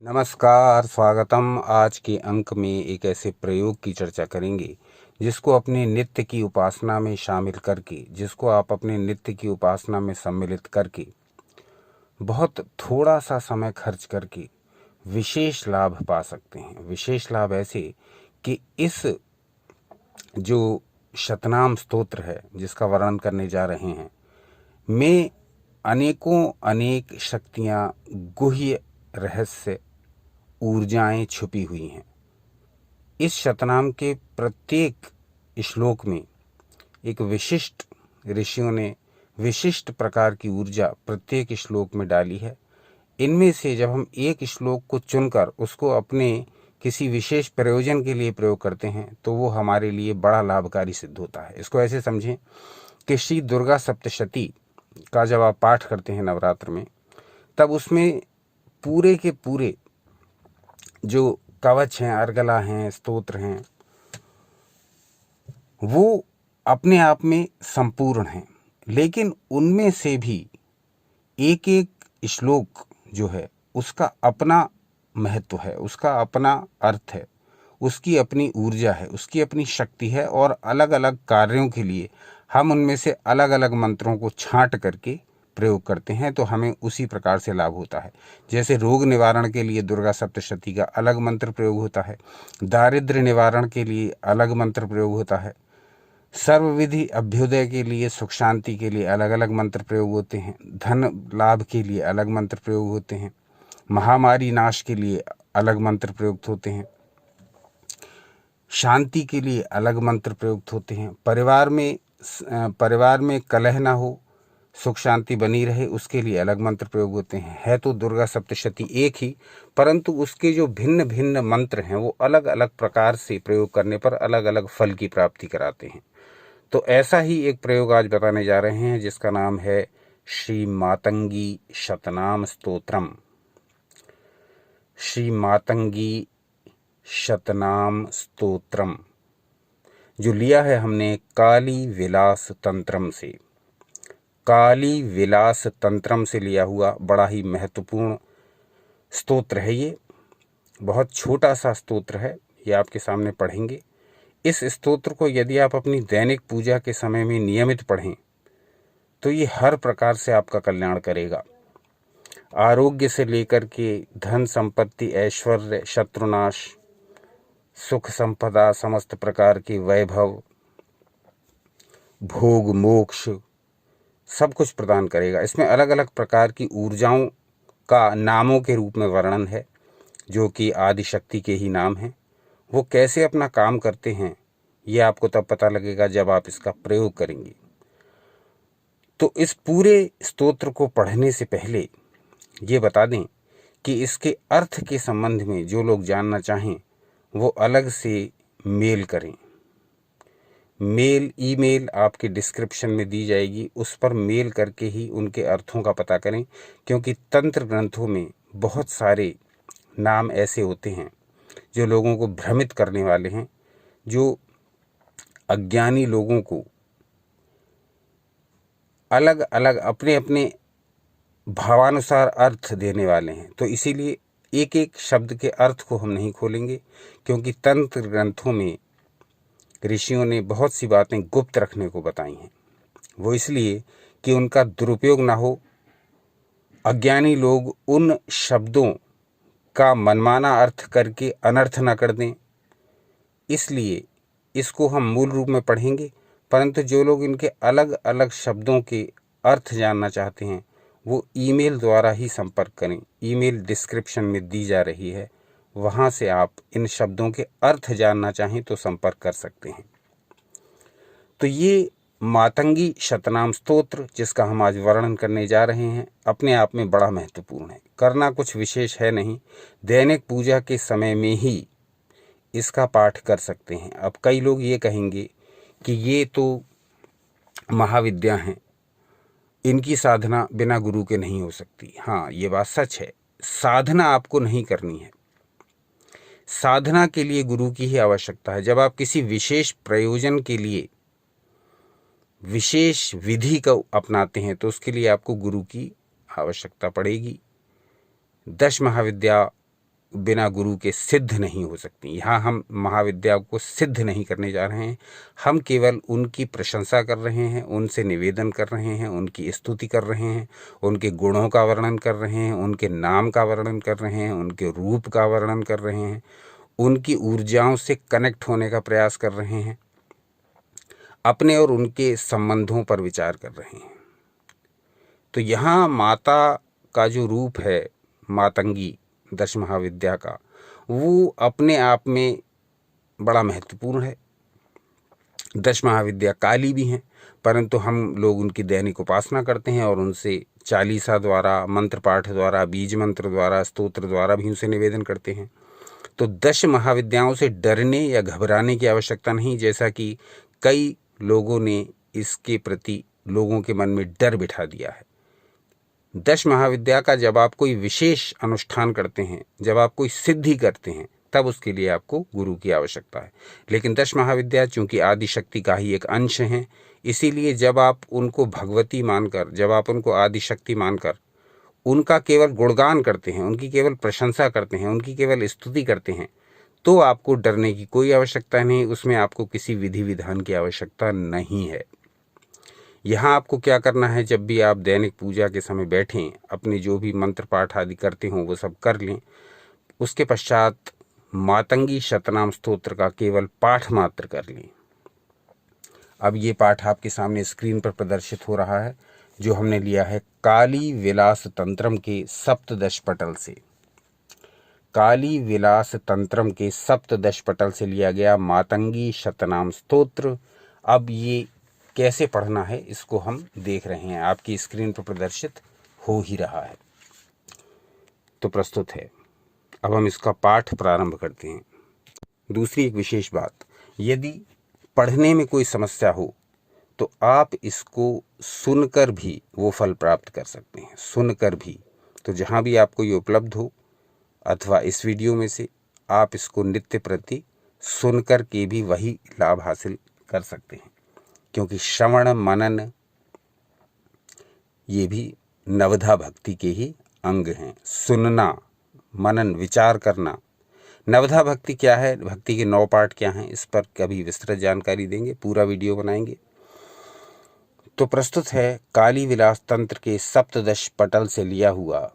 नमस्कार, स्वागतम। आज के अंक में एक ऐसे प्रयोग की चर्चा करेंगे जिसको अपने नित्य की उपासना में शामिल करके, जिसको आप अपने नित्य की उपासना में सम्मिलित करके बहुत थोड़ा सा समय खर्च करके विशेष लाभ पा सकते हैं। विशेष लाभ ऐसे कि इस जो शतनाम स्तोत्र है जिसका वर्णन करने जा रहे हैं में अनेकों अनेक शक्तियाँ, गुह्य रहस्य, ऊर्जाएं छुपी हुई हैं। इस शतनाम के प्रत्येक श्लोक में एक विशिष्ट ऋषियों ने विशिष्ट प्रकार की ऊर्जा प्रत्येक श्लोक में डाली है। इनमें से जब हम एक श्लोक को चुनकर उसको अपने किसी विशेष प्रयोजन के लिए प्रयोग करते हैं तो वो हमारे लिए बड़ा लाभकारी सिद्ध होता है। इसको ऐसे समझें कि श्री दुर्गा सप्तशती का जब आप पाठ करते हैं नवरात्र में, तब उसमें पूरे के पूरे जो कवच हैं, अर्गला हैं, स्तोत्र हैं, वो अपने आप में संपूर्ण हैं, लेकिन उनमें से भी एक एक श्लोक जो है उसका अपना महत्व है, उसका अपना अर्थ है, उसकी अपनी ऊर्जा है, उसकी अपनी शक्ति है। और अलग अलग कार्यों के लिए हम उनमें से अलग अलग मंत्रों को छांट करके प्रयोग करते हैं तो हमें उसी प्रकार से लाभ होता है। जैसे रोग निवारण के लिए दुर्गा सप्तशती का अलग मंत्र प्रयोग होता है, दारिद्र्य निवारण के लिए अलग मंत्र प्रयोग होता है, सर्वविधि अभ्युदय के लिए, सुख शांति के लिए अलग अलग मंत्र प्रयोग होते हैं, धन लाभ के लिए अलग मंत्र प्रयोग होते हैं, महामारी नाश के लिए अलग मंत्र प्रयुक्त होते हैं, शांति के लिए अलग मंत्र प्रयुक्त होते हैं, परिवार में कलह ना हो, सुख शांति बनी रहे, उसके लिए अलग मंत्र प्रयोग होते हैं। है तो दुर्गा सप्तशती एक ही, परंतु उसके जो भिन्न भिन्न मंत्र हैं वो अलग अलग प्रकार से प्रयोग करने पर अलग अलग फल की प्राप्ति कराते हैं। तो ऐसा ही एक प्रयोग आज बताने जा रहे हैं जिसका नाम है श्री मातंगी शतनाम स्तोत्रम। श्री मातंगी शतनाम स्तोत्रम जो लिया है हमने काली विलास तंत्रम से। काली विलास तंत्रम से लिया हुआ बड़ा ही महत्वपूर्ण स्तोत्र है। ये बहुत छोटा सा स्तोत्र है, ये आपके सामने पढ़ेंगे। इस स्तोत्र को यदि आप अपनी दैनिक पूजा के समय में नियमित पढ़ें तो ये हर प्रकार से आपका कल्याण करेगा। आरोग्य से लेकर के धन संपत्ति, ऐश्वर्य, शत्रुनाश, सुख संपदा, समस्त प्रकार के वैभव, भोग, मोक्ष, सब कुछ प्रदान करेगा। इसमें अलग अलग प्रकार की ऊर्जाओं का नामों के रूप में वर्णन है जो कि आदि शक्ति के ही नाम हैं। वो कैसे अपना काम करते हैं ये आपको तब पता लगेगा जब आप इसका प्रयोग करेंगे। तो इस पूरे स्तोत्र को पढ़ने से पहले ये बता दें कि इसके अर्थ के संबंध में जो लोग जानना चाहें वो अलग से मेल करें। ईमेल आपके डिस्क्रिप्शन में दी जाएगी, उस पर मेल करके ही उनके अर्थों का पता करें, क्योंकि तंत्र ग्रंथों में बहुत सारे नाम ऐसे होते हैं जो लोगों को भ्रमित करने वाले हैं, जो अज्ञानी लोगों को अलग अलग अपने अपने भावानुसार अर्थ देने वाले हैं। तो इसीलिए एक एक शब्द के अर्थ को हम नहीं खोलेंगे, क्योंकि तंत्र ग्रंथों में ऋषियों ने बहुत सी बातें गुप्त रखने को बताई हैं। वो इसलिए कि उनका दुरुपयोग ना हो, अज्ञानी लोग उन शब्दों का मनमाना अर्थ करके अनर्थ ना कर दें। इसलिए इसको हम मूल रूप में पढ़ेंगे, परंतु जो लोग इनके अलग अलग शब्दों के अर्थ जानना चाहते हैं वो ईमेल द्वारा ही संपर्क करें। ईमेल डिस्क्रिप्शन में दी जा रही है, वहाँ से आप इन शब्दों के अर्थ जानना चाहें तो संपर्क कर सकते हैं। तो ये मातंगी शतनाम स्तोत्र जिसका हम आज वर्णन करने जा रहे हैं अपने आप में बड़ा महत्वपूर्ण है। करना कुछ विशेष है नहीं, दैनिक पूजा के समय में ही इसका पाठ कर सकते हैं। अब कई लोग ये कहेंगे कि ये तो महाविद्या हैं, इनकी साधना बिना गुरु के नहीं हो सकती। हाँ, ये बात सच है। साधना आपको नहीं करनी है, साधना के लिए गुरु की ही आवश्यकता है। जब आप किसी विशेष प्रयोजन के लिए विशेष विधि को अपनाते हैं तो उसके लिए आपको गुरु की आवश्यकता पड़ेगी। 10 महाविद्या बिना गुरु के सिद्ध नहीं हो सकती। यहाँ हम महाविद्या को सिद्ध नहीं करने जा रहे हैं, हम केवल उनकी प्रशंसा कर रहे हैं, उनसे निवेदन कर रहे हैं, उनकी स्तुति कर रहे हैं, उनके गुणों का वर्णन कर रहे हैं, उनके नाम का वर्णन कर रहे हैं, उनके रूप का वर्णन कर रहे हैं, उनकी ऊर्जाओं से कनेक्ट होने का प्रयास कर रहे हैं, अपने और उनके संबंधों पर विचार कर रहे हैं। तो यहाँ माता का जो रूप है मातंगी दश महाविद्या का, वो अपने आप में बड़ा महत्वपूर्ण है। दश महाविद्या काली भी हैं, परंतु हम लोग उनकी दैनिक उपासना करते हैं और उनसे चालीसा द्वारा, मंत्र पाठ द्वारा, बीज मंत्र द्वारा, स्तोत्र द्वारा भी उनसे निवेदन करते हैं। तो दश महाविद्याओं से डरने या घबराने की आवश्यकता नहीं, जैसा कि कई लोगों ने इसके प्रति लोगों के मन में डर बिठा दिया है। दश महाविद्या का जब आप कोई विशेष अनुष्ठान करते हैं, जब आप कोई सिद्धि करते हैं, तब उसके लिए आपको गुरु की आवश्यकता है। लेकिन दश महाविद्या चूंकि आदि शक्ति का ही एक अंश हैं, इसीलिए जब आप उनको भगवती मानकर, जब आप उनको आदि शक्ति मानकर उनका केवल गुणगान करते हैं, उनकी केवल प्रशंसा करते हैं, उनकी केवल स्तुति करते हैं, तो आपको डरने की कोई आवश्यकता नहीं। उसमें आपको किसी विधि विधान की आवश्यकता नहीं है। यहाँ आपको क्या करना है, जब भी आप दैनिक पूजा के समय बैठें, अपने जो भी मंत्र पाठ आदि करते हों वो सब कर लें। उसके पश्चात मातंगी शतनाम स्तोत्र का केवल पाठ मात्र कर लें। अब ये पाठ आपके सामने स्क्रीन पर प्रदर्शित हो रहा है, जो हमने लिया है काली विलास तंत्रम के सप्तदश पटल से। काली विलास तंत्रम के सप्तदश पटल से लिया गया मातंगी शतनाम स्तोत्र। अब ये कैसे पढ़ना है इसको हम देख रहे हैं, आपकी स्क्रीन पर प्रदर्शित हो ही रहा है। तो प्रस्तुत है, अब हम इसका पाठ प्रारंभ करते हैं। दूसरी एक विशेष बात, यदि पढ़ने में कोई समस्या हो तो आप इसको सुनकर भी वो फल प्राप्त कर सकते हैं, सुनकर भी। तो जहाँ भी आपको ये उपलब्ध हो अथवा इस वीडियो में से आप इसको नित्य प्रति सुनकर के भी वही लाभ हासिल कर सकते हैं, क्योंकि श्रवण मनन ये भी नवधा भक्ति के ही अंग हैं। सुनना, मनन, विचार करना। नवधा भक्ति क्या है, भक्ति के 9 पार्ट क्या हैं, इस पर कभी विस्तृत जानकारी देंगे, पूरा वीडियो बनाएंगे। तो प्रस्तुत है काली विलास तंत्र के सप्तदश पटल से लिया हुआ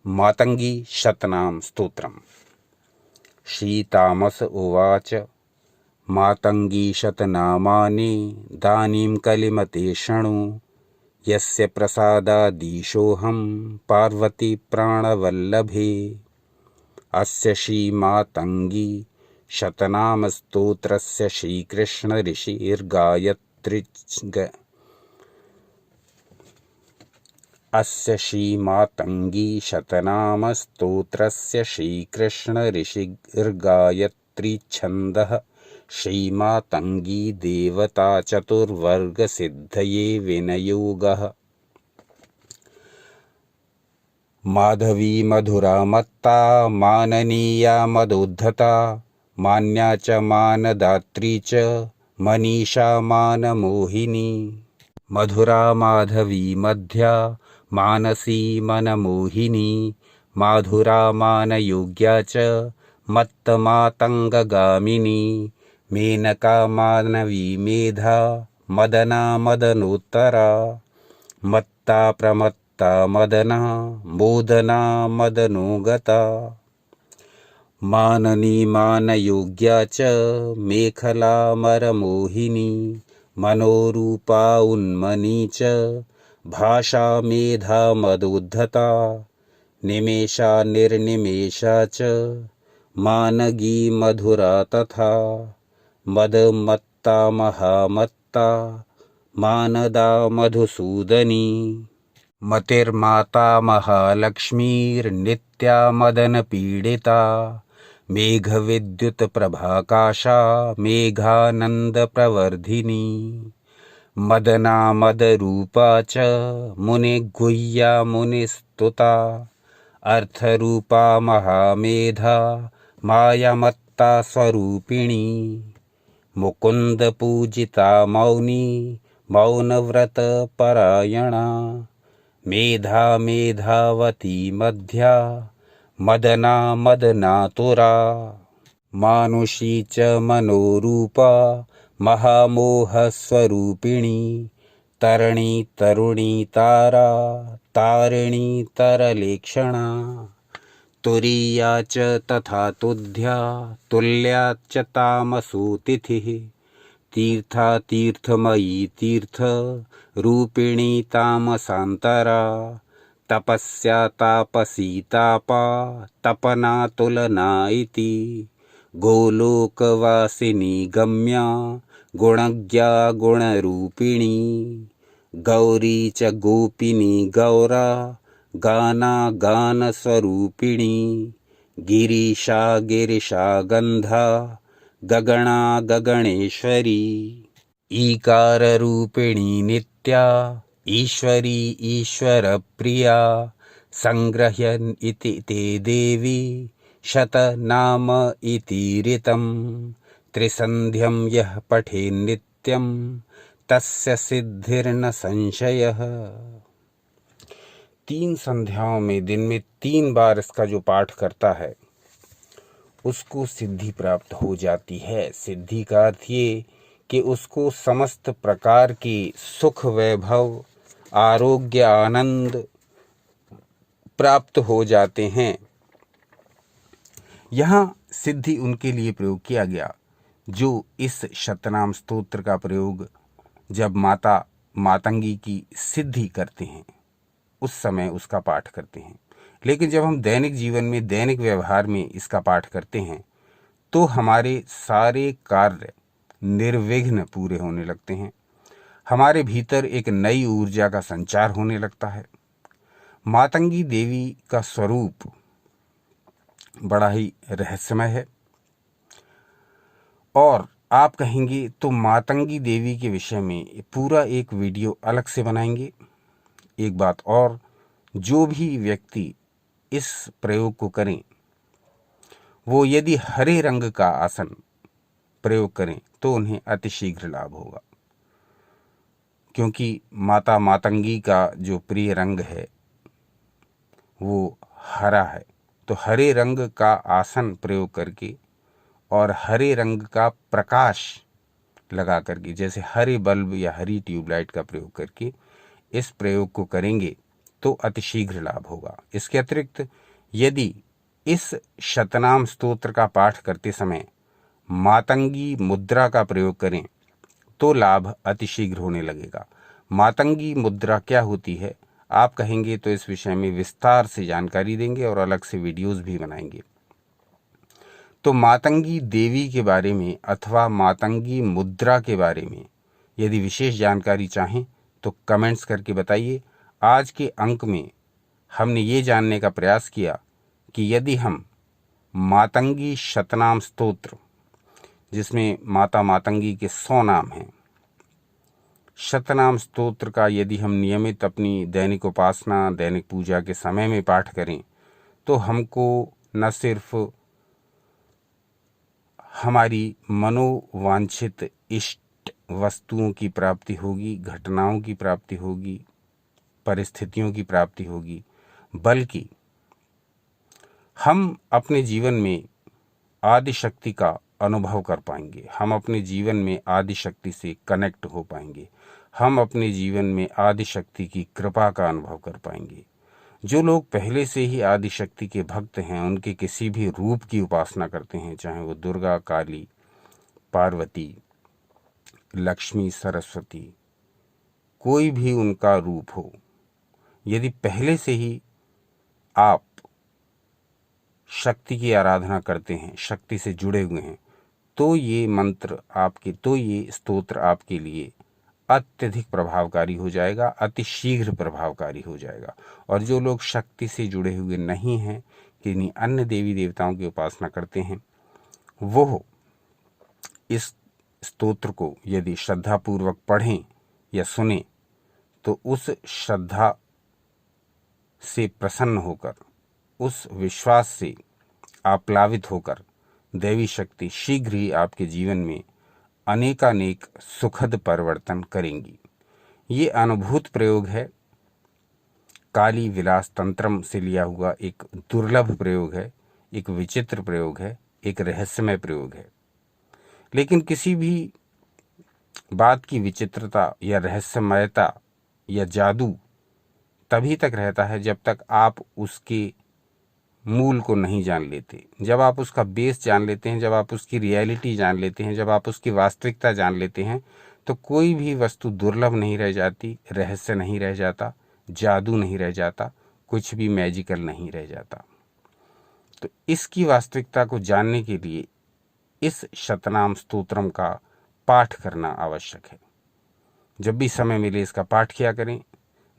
मातंगी शतनाम स्तोत्रम। श्री तामस उवाच मातंगी शतनामानि दानीं कलिमते शृणु यस्य प्रसादादीशोऽहं पार्वती प्राणवल्लभे। अस्य श्रीमातंगी शतनाम स्तोत्रस्य श्रीकृष्ण अस्य श्रीमातंगी शतनाम स्तोत्रस्य श्रीकृष्ण ऋषिर्गायत्री छन्दः श्रीमातंगी देवता चतुर्वर्ग सिद्धये विनयोगः। माधवी मधुरा मत्ता माननीया मदोद्धता मान्या च मानदात्री च मनीषा मानमोहिनी। मधुरा माधवी मध्या मानसी मनमोहिनी माधुरा मानयोग्या च मत्तमातंगगामिनी। मेनका मानवी मेधा मदना मदनोत्तरा मत्ता प्रमत्ता मदना मोदना मदनोगता। माननी मानयोग्या च मेखला मरमोहिनी मनोरूपा उन्मनी च भाषा मेधा मदोद्धता। निमेषा निर्निमेषा च मानगी मधुरा तथा मदमत्ता महामत्ता मानदा मधुसूदनी। मतिर्माता महालक्ष्मीर्नित्या मदन पीडिता मेघविद्युत प्रभाकाशा मेघानंद प्रवर्धिनी। मदना मदरूपा च मुनिगुह्या मुनिस्तुता अर्थरूपा महामेधा मायामत्ता स्वरूपिणी। मुकुंद पूजिता मौनी मौनव्रत परायणा मेधा मेधावती मध्या मदना मदनातुरा मानुषी च मनोरूपा महामोहस्वरूपिणी तरणि तरुणी तारा तारिणी तरलेक्षणा तुरीया च तथा तुध्या तुल्या च तामसो तिथिः तीर्था तीर्थमयी तीर्थ रूपिणी तामसान्तरा तपस्या तापसी तापा तपना तुलना इति गोलोकवासिनी गम्या गुणज्ञा गुणरूपिणी गौरी च गोपिनी गौरा गाना गानस्वरूपिणी गिरीशा गिरिशा गंधा गगना गगणेश्वरी ईकाररूपिणी नित्या ईश्वरी ईश्वरप्रिया संग्रह्यन् इति ते देवी शतनाम इति ऋतं त्रिसन्ध्यं यः पठेन्नित्यं तस्य सिद्धिर्न संशयः। 3 संध्याओं में दिन में 3 बार इसका जो पाठ करता है उसको सिद्धि प्राप्त हो जाती है। सिद्धि का अर्थ ये कि उसको समस्त प्रकार की सुख वैभव आरोग्य आनंद प्राप्त हो जाते हैं। यहाँ सिद्धि उनके लिए प्रयोग किया गया जो इस शतनाम स्तोत्र का प्रयोग जब माता मातंगी की सिद्धि करते हैं उस समय उसका पाठ करते हैं। लेकिन जब हम दैनिक जीवन में दैनिक व्यवहार में इसका पाठ करते हैं तो हमारे सारे कार्य निर्विघ्न पूरे होने लगते हैं। हमारे भीतर एक नई ऊर्जा का संचार होने लगता है। मातंगी देवी का स्वरूप बड़ा ही रहस्यमय है और आप कहेंगे तो मातंगी देवी के विषय में पूरा एक वीडियो अलग से बनाएंगे। एक बात और, जो भी व्यक्ति इस प्रयोग को करें वो यदि हरे रंग का आसन प्रयोग करें तो उन्हें अतिशीघ्र लाभ होगा, क्योंकि माता मातंगी का जो प्रिय रंग है वो हरा है। तो हरे रंग का आसन प्रयोग करके और हरे रंग का प्रकाश लगा करके, जैसे हरे बल्ब या हरी ट्यूबलाइट का प्रयोग करके इस प्रयोग को करेंगे तो अतिशीघ्र लाभ होगा। इसके अतिरिक्त यदि इस शतनाम स्तोत्र का पाठ करते समय मातंगी मुद्रा का प्रयोग करें तो लाभ अतिशीघ्र होने लगेगा। मातंगी मुद्रा क्या होती है आप कहेंगे तो इस विषय में विस्तार से जानकारी देंगे और अलग से वीडियोस भी बनाएंगे। तो मातंगी देवी के बारे में अथवा मातंगी मुद्रा के बारे में यदि विशेष जानकारी चाहें तो कमेंट्स करके बताइए। आज के अंक में हमने ये जानने का प्रयास किया कि यदि हम मातंगी शतनाम स्तोत्र, जिसमें माता मातंगी के 100 नाम हैं, शतनाम स्तोत्र का यदि हम नियमित अपनी दैनिक उपासना दैनिक पूजा के समय में पाठ करें तो हमको न सिर्फ हमारी मनोवांछित इष्ट वस्तुओं की प्राप्ति होगी, घटनाओं की प्राप्ति होगी, परिस्थितियों की प्राप्ति होगी, बल्कि हम अपने जीवन में आदि शक्ति का अनुभव कर पाएंगे। हम अपने जीवन में आदि शक्ति से कनेक्ट हो पाएंगे। हम अपने जीवन में आदि शक्ति की कृपा का अनुभव कर पाएंगे। जो लोग पहले से ही आदि शक्ति के भक्त हैं, उनके किसी भी रूप की उपासना करते हैं, चाहे वो दुर्गा, काली, पार्वती, लक्ष्मी, सरस्वती, कोई भी उनका रूप हो, यदि पहले से ही आप शक्ति की आराधना करते हैं, शक्ति से जुड़े हुए हैं, तो ये मंत्र आपके, तो ये स्तोत्र आपके लिए अत्यधिक प्रभावकारी हो जाएगा, अतिशीघ्र प्रभावकारी हो जाएगा। और जो लोग शक्ति से जुड़े हुए नहीं हैं, किन्हीं अन्य देवी देवताओं की उपासना करते हैं, वो इस स्तोत्र को यदि श्रद्धापूर्वक पढ़ें या सुने तो उस श्रद्धा से प्रसन्न होकर, उस विश्वास से आप्लावित होकर दैवी शक्ति शीघ्र ही आपके जीवन में अनेकानेक सुखद परिवर्तन करेंगी। ये अनुभूत प्रयोग है। काली विलास तंत्रम से लिया हुआ एक दुर्लभ प्रयोग है, एक विचित्र प्रयोग है, एक रहस्यमय प्रयोग है। लेकिन किसी भी बात की विचित्रता या रहस्यमयता या जादू तभी तक रहता है जब तक आप उसके मूल को नहीं जान लेते। जब आप उसका बेस जान लेते हैं, जब आप उसकी रियलिटी जान लेते हैं, जब आप उसकी वास्तविकता जान लेते हैं, तो कोई भी वस्तु दुर्लभ नहीं रह जाती, रहस्य नहीं रह जाता, जादू नहीं रह जाता, कुछ भी मैजिकल नहीं रह जाता। तो इसकी वास्तविकता को जानने के लिए इस शतनाम स्तोत्रम का पाठ करना आवश्यक है। जब भी समय मिले इसका पाठ किया करें।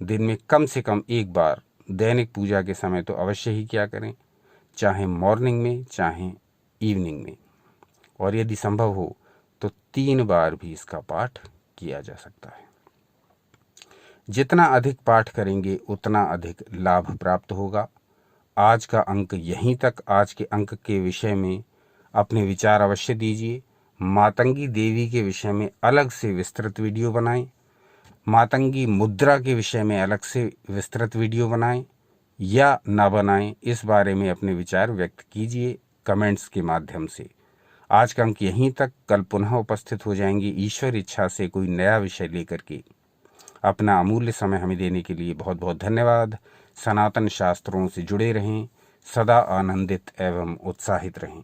दिन में कम से कम एक बार, दैनिक पूजा के समय तो अवश्य ही किया करें, चाहे मॉर्निंग में चाहे इवनिंग में, और यदि संभव हो तो 3 बार भी इसका पाठ किया जा सकता है। जितना अधिक पाठ करेंगे उतना अधिक लाभ प्राप्त होगा। आज का अंक यहीं तक। आज के अंक के विषय में अपने विचार अवश्य दीजिए। मातंगी देवी के विषय में अलग से विस्तृत वीडियो बनाएं, मातंगी मुद्रा के विषय में अलग से विस्तृत वीडियो बनाएं या ना बनाएं, इस बारे में अपने विचार व्यक्त कीजिए कमेंट्स के माध्यम से। आज का अंक यहीं तक। कल पुनः उपस्थित हो जाएंगे ईश्वर इच्छा से कोई नया विषय लेकर के। अपना अमूल्य समय हमें देने के लिए बहुत बहुत धन्यवाद। सनातन शास्त्रों से जुड़े रहें, सदा आनंदित एवं उत्साहित रहें।